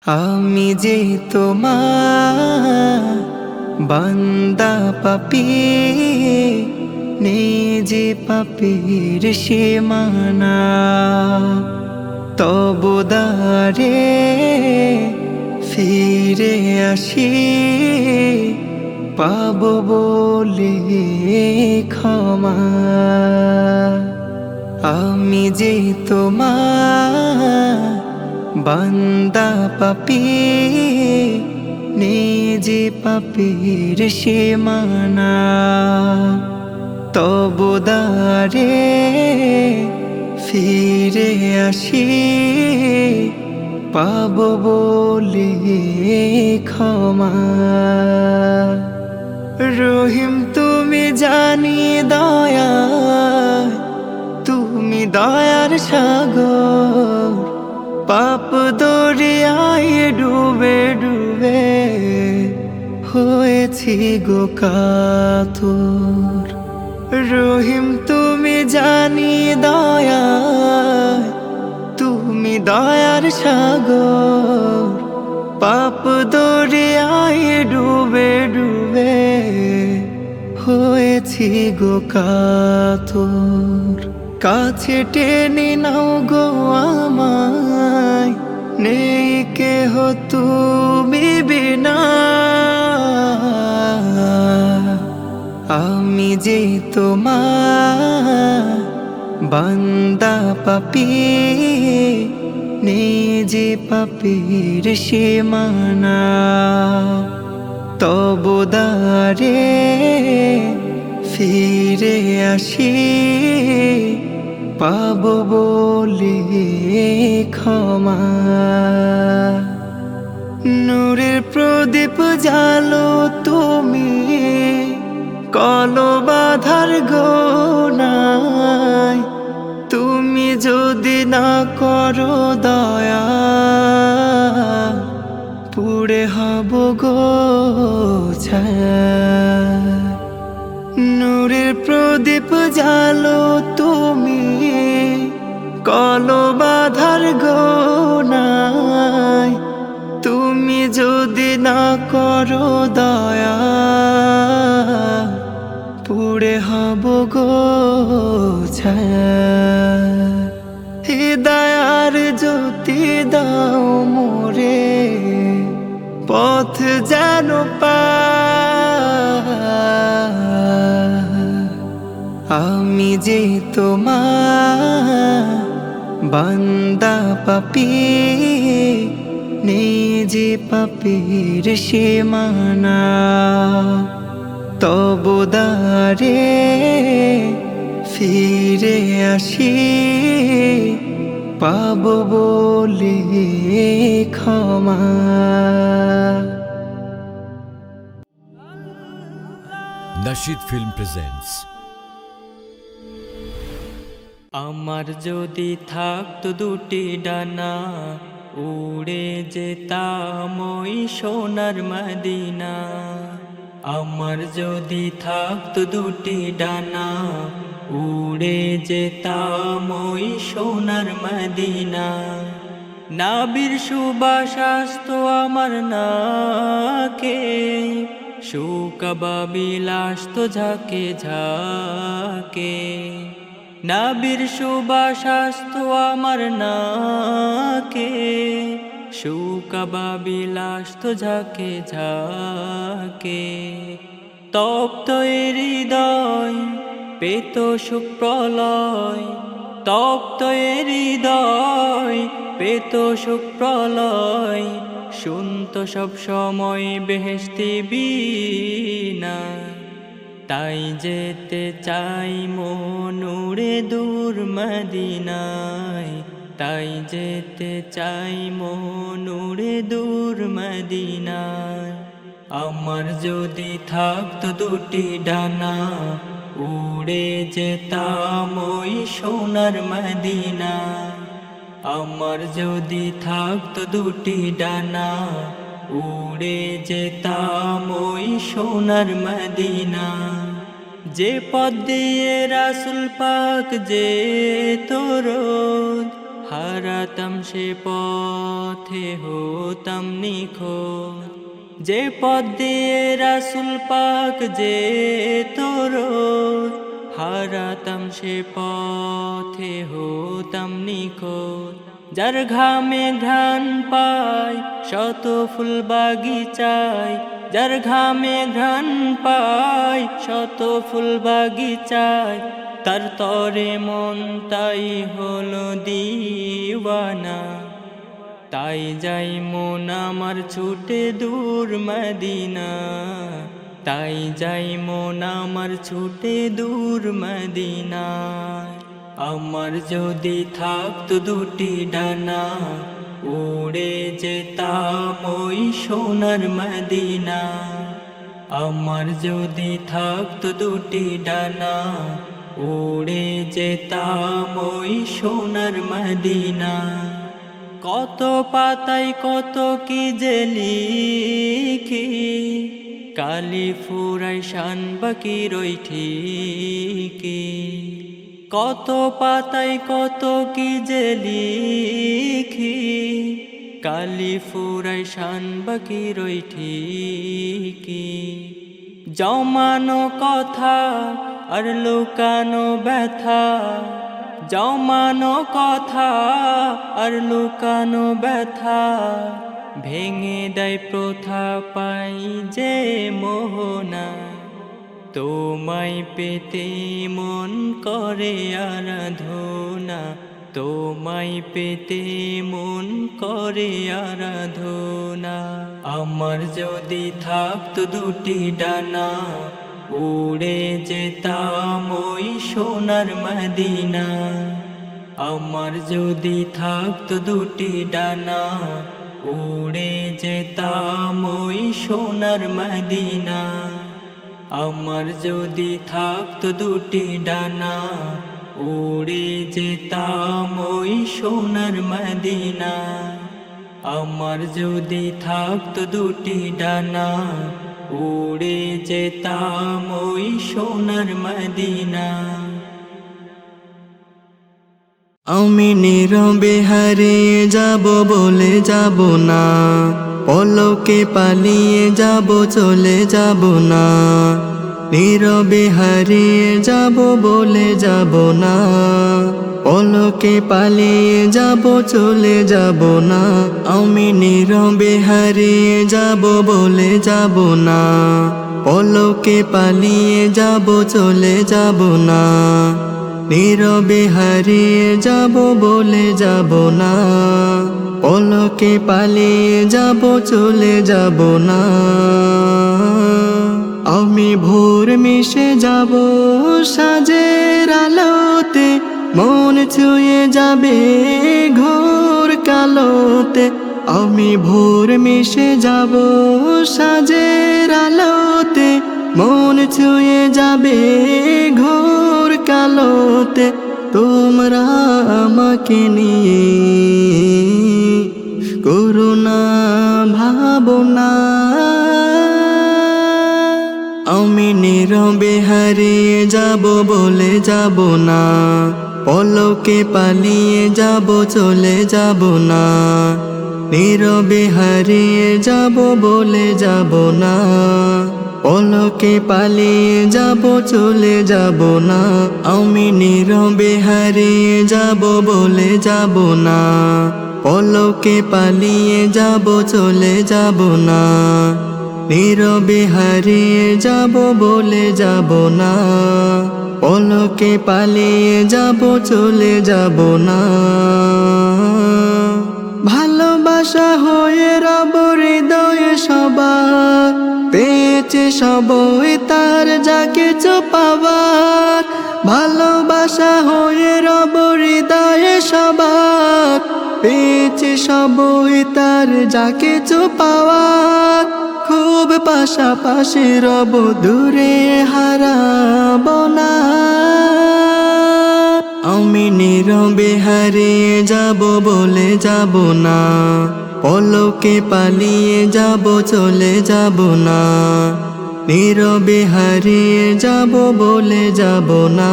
আমি যে তোমার বান্দা পাপী, নেই যে পাপীর সীমানা। তবু দ্বারে ফিরে আসি, পাব বলে ক্ষমা। আমি যে তোমার বান্দা পাপী, নেই যে পাপীর সীমানা। তবু দ্বারে ফিরে আসি, পাব বলে ক্ষমা। রহিম তুমি জানি দয়া, তুমি দয়ার সাগর। পাপ দরিয়ায় ডুবে ডুবে হয়েছি গো কাতর। রহিম তুমি জানি দয়া, তুমি দয়ার সাগর। পাপ দরিয়ায় ডুবে ডুবে হয়েছি গো কাতর। কাছে টেনে নাও গো আমায়, নেই কেহ তুমি বিনা। আমি যে তোমার বান্দা পাপী, নেই যে পাপীর সীমানা। তবু দ্বারে ফিরে আসি, পাব বলে ক্ষমা। নূরের প্রদীপ জালো তুমি, কলো বাধার গোনায়। তুমি যদি না করো দয়া, পুড়ে হব গো ছাই। নূরের প্রদীপ জালো তুমি, কলো বাধার গোনায়। তুমি যদি না করো দয়া, পুড়ে হব গো ছাই। হৃদয়ার জ্যোতি দাও মোরে, পথ যেন পাই। আমি যে তোমার বান্দা পাপী, নেই যে পাপীর সীমানা। তবু দ্বারে ফিরে আসি, পাব বলে ক্ষমা। Nasheed Film presents আমার যদি থাকতো দুটি ডানা, উড়ে যেতাম ওই সোনার মদিনা। আমার যদি থাকতো দুটি ডানা, উড়ে যেতাম ওই সোনার মদিনা। নাবির সুবাস আসতো আমার নাকে, শুকাবাবিল আসতো ঝাঁকে ঝাঁকে। নাবির সুবাস আসতো আমার নাকে, শুকাবাবিল আসতো ঝাঁকে ঝাঁকে। তপ্ত এ হৃদয় পেত সুখ প্রলয়, তপ্ত এ হৃদয় পেত সুখ প্রলয়। শুনত সব সময় বেহেশতি বীণা, তাই যেতে চাই মন উড়ে দূর মদিনায়। তাই যেতে চাই মন উড়ে দূর মদিনায়। আমার যদি থাকতো দুটি ডানা, উড়ে যেতাম ওই সোনার মদিনা। আমার যদি থাকতো দুটি ডানা, উড়ে যেতাম ওই সোনার মদিনা। যে পথ দিয়ে রাসূল পাক যেত রোজ, হারাতাম সে পথে হতাম নিখোঁজ, যে পথ দিয়ে রাসূল পাক যেত রোজ। হারাতাম সে পথে হতাম নিখোঁজ, যার ঘামে ঘ্রাণ পায় শত ফুল বাগিচায়, যার ঘামে ঘ্রাণ পায় শত ফুল বাগিচায়, তার তরে মন তাই হলো দিওয়ানা। তাই যাই মন আমার ছুটে দূর মদিনা, তাই যাই মন আমার ছুটে দূর মদিনা। আমার যদি থাকতো দুটি ডানা, উড়ে যেতাম ওই সোনার মদিনা। আমার যদি থাকতো দুটি ডানা, উড়ে যেতাম ওই সোনার মদিনা। কত পাতায় কত কি যে লিখি, কালি ফুরাই শান বাকির ওই ঠিকি। কত পাতায় কত কি যে লিখি, কালি ফুরাই শান বাকির ওই ঠিকি। জমানো কথা আর লুকানো ব্যথা, জমানো কথা আর লুকানো ব্যথা, ভেঙে দেয় প্রথা পাই যে মোহনা। তোমায় পেতে মন করে আরাধনা, তোমায় পেতে মন করে আরাধনা। আমার যদি থাকতো দুটি ডানা, উড়ে যেতাম ওই সোনার মদিনা। আমার যদি থাকতো দুটি ডানা, উড়ে যেতাম ওই সোনার মদিনা। আমার যদি থাকতো দুটি ডানা, উড়ে যেতাম ওই সোনার মদিনা। আমার যদি থাকতো দুটি ডানা, উড়ে যেতাম ওই সোনার মদিনা। আমি নীরবে হারিয়ে যাব বলে যাব না, পলকে পালিয়ে যাব চলে যাব না। নীরবে হারিয়ে যাব বলে যাব না, পলকে পালিয়ে যাব চলে যাব না। আমি নীরবে হারিয়ে যাব বলে যাব না, পলকে পালিয়ে যাব চলে যাব না। নীরবে হারিয়ে যাব বলে যাব না, পলকে পালিয়ে যাব চলে যাব না। আমি ভোর মিশে যাব সাজের আলোতে, মন ছুঁয়ে যাবে ঘোর কালোতে। আমি ভোর মিশে যাব সাজের আলোতে, মন ছুঁয়ে যাবে ঘোর কালোতে। তোমরা আমাকে নিয়ে করুণা ভাবনা। আমি নীরবে হারিয়ে যাব বলে যাব না, পলকে পালিয়ে যাব চলে যাব না। নীরবে হারিয়ে যাব বলে যাব না, পলকে পালিয়ে যাব চলে যাব না। আমি নীরবে হারিয়ে যাব বলে যাব না, পলকে পালিয়ে যাব চলে যাব না। নীরবে হারিয়ে যাব বলে যাব না, পলকে পালিয়ে যাব চলে যাব না। ভালোবাসা হয়ে রব হৃদয়ে সবার, পেয়েছে সবই তার যা কিছু পাবার। ভালোবাসা হয়ে রব হৃদয়ে সবার, পেয়েছে সবই তার যা কিছু পাওয়ার। খুব পাশাপাশি রব দূরে হারাব না। আমি নীরবে হারিয়ে যাব বলে যাব না, পলকে পালিয়ে যাব চলে যাব না। নীরবে হারিয়ে যাব বলে যাব না,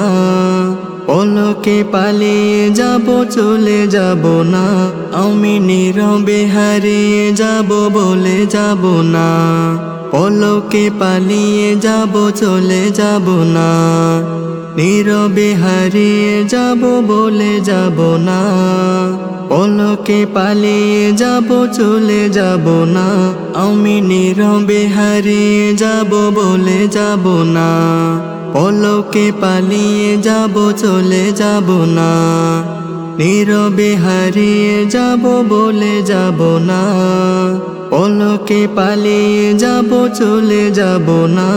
পলকে পালিয়ে যাব চলে যাব না, আমি নীরবে হারিয়ে যাব বলে যাব না। পলকে পালিয়ে যাব চলে যাব না, নীরবে হারিয়ে যাব বলে যাব না। পলকে পালিয়ে যাব চলে যাব না, আমি নীরবে হারিয়ে যাব বলে যাব না। পলকে পালিয়ে যাব চলে যাব না, নীরবে হারিয়ে যাব বলে যাব না। পলকে পালিয়ে যাব চলে যাব না।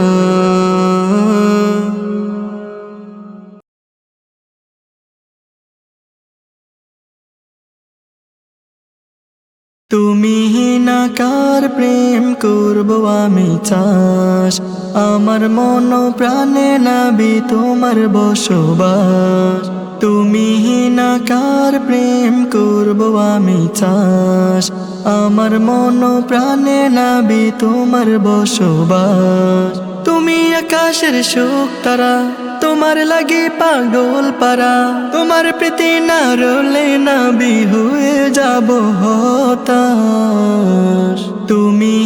তুমি না কার প্রেম করব আমি চাস, আমার মন প্রাণে নাবি তোমার বসবাস। তুমি না কার প্রেম করব আমি চাস, আমার মন প্রাণে নাবি তোমার বসবাস। তুমি আকাশের সুখ তারা, তোমার লাগি পাগল পারা, তোমার প্রীতি না রলে নাবি হয়ে যাব হতাশ। তুমি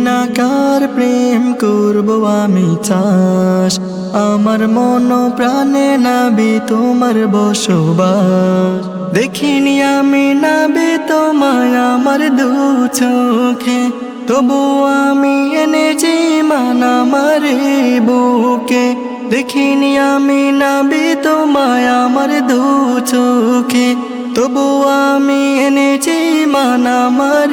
না কার প্রেম করব আমি চাস, আমার মন প্রাণে নাবি তোমার বসবাস। দেখিনি আমি নাবি তোমায় আমার দু চোখে, তবু আমি এনেছি মান আমার বুকে। দেখিনি আমি নাবি তোমায় আমার দু চোখে, তবু আমি এনেছি মান আমার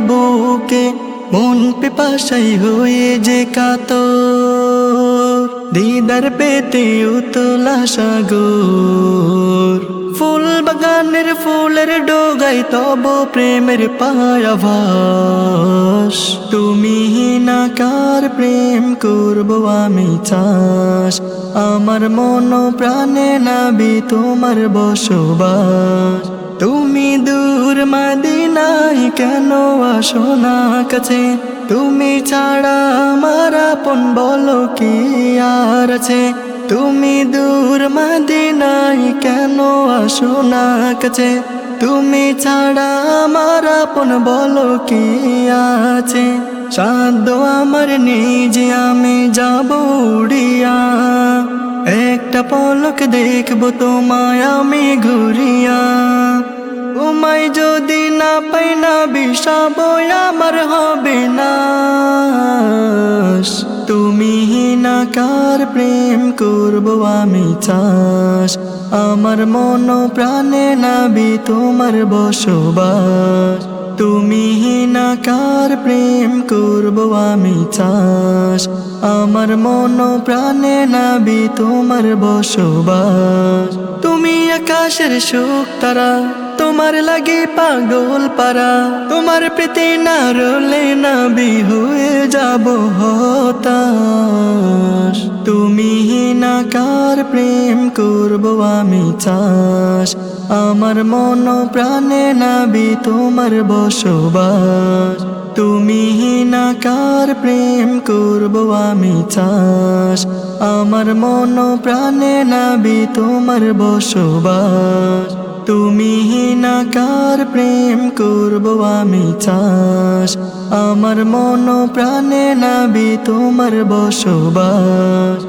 বুকে। মন পিপাসাই হয়ে যে কাতর, দিদার পেতে উতলা সাগর। ফুল বাগানের ফুলের ডোগাই তব প্রেমের পায়াভাস। তুমি না কার প্রেম করব আমি চাস, আমার মন প্রাণে নাবি তোমার বসবাস। তুমি দূর মদিনায় কেন আসো না কাছে, তুমি ছাড়া আমার আপন বলো কি আর আছে। তুমি দূর মদিনায় কেন আসো না কাছে, তুমি ছাড়া আমার আপন বলো কি আছে। সাধ্য আমার নিজে আমি যাব উড়িয়া, একটা পলক দেখবো তোমায় আমি ঘুরিয়া। তোমায় যদি না পাই না বিষাব আমার হবে না। তুমি না কার প্রেম করব আমি চাস, আমার মন প্রাণে নাবি তোমার বসবাস। তুমি না কার প্রেম করব আমি চাস, আমার মন প্রাণে নাবি তোমার বসবাস। তুমি আকাশের সুখ তারা, তোমার লাগি পাগল পারা, তোমার প্রীতি না রলে নাবি হয়ে যাব হতাশ। তুমি না কার প্রেম করব আমি চাস, আমার মন প্রাণে নাবি তোমার বসবাস। তুমি না কার প্রেম করব আমি চাস, আমার মন প্রাণে নাবি তোমার বসবাস। তুমি না কার প্রেম করব আমি চাস, আমার মন প্রাণে নাবি তোমার বসবাস।